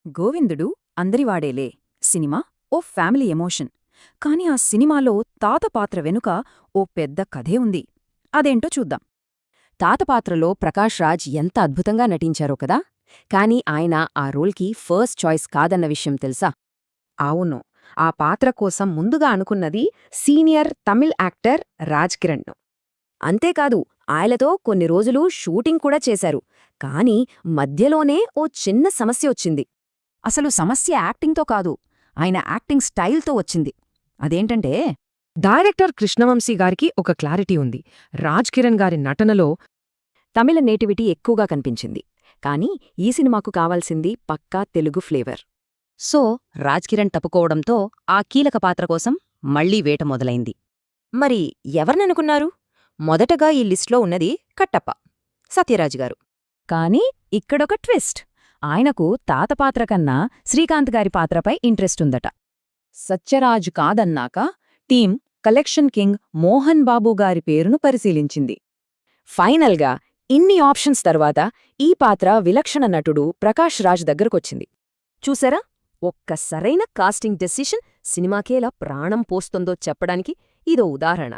గోవిందుడు Andarivadele cinema ఓ family emotion. కాని ఆ సినిమాలో తాత పాత్ర వెనుక ఓ పెద్ద కథే ఉంది. అదేంటో చూద్దాం. తాత పాత్రలో ప్రకాష్ రాజ్ ఎంత అద్భుతంగా నటించారో కదా. కాని ఆయన ఆ రోల్కి ఫస్ట్ చాయిస్ కాదన్న విషయం తెలుసా? అవును, ఆ పాత్ర కోసం ముందుగా అనుకున్నది సీనియర్ తమిళ్ యాక్టర్ రాజ్ కిరణ్. అంతేకాదు, ఆయనతో కొన్ని రోజులు షూటింగ్ కూడా చేశారు. కాని మధ్యలోనే ఓ చిన్న సమస్య వచ్చింది. అసలు సమస్య యాక్టింగ్తో కాదు, ఆయన యాక్టింగ్ స్టైల్తో వచ్చింది. అదేంటంటే డైరెక్టర్ కృష్ణవంశీ గారికి ఒక క్లారిటీ ఉంది. రాజ్ కిరణ్ గారి నటనలో తమిళ నేటివిటీ ఎక్కువగా కనిపించింది. కాని ఈ సినిమాకు కావాల్సింది పక్కా తెలుగు ఫ్లేవర్. సో రాజ్ కిరణ్ తప్పుకోవడంతో ఆ కీలక పాత్ర కోసం మళ్లీ వేట మొదలైంది. మరి ఎవరిననుకున్నారు? మొదటగా ఈ లిస్ట్లో ఉన్నది కట్టప్ప, సత్యరాజ్ గారు. కాని ఇక్కడొక ట్విస్ట్. ఆయనకు తాత పాత్ర కన్నా శ్రీకాంత్ గారి పాత్రపై ఇంట్రెస్ట్ ఉందట. సత్యరాజు కాదన్నాక team collection king Mohan Babu గారి పేరును పరిశీలించింది. ఫైనల్గా ఇన్ని ఆప్షన్స్ తర్వాత ఈ పాత్ర విలక్షణ నటుడు ప్రకాష్ రాజ్ దగ్గరకొచ్చింది. చూసారా, ఒక్క సరైన కాస్టింగ్ డెసిషన్ సినిమాకేలా ప్రాణం పోస్తుందో చెప్పడానికి ఇదో ఉదాహరణ.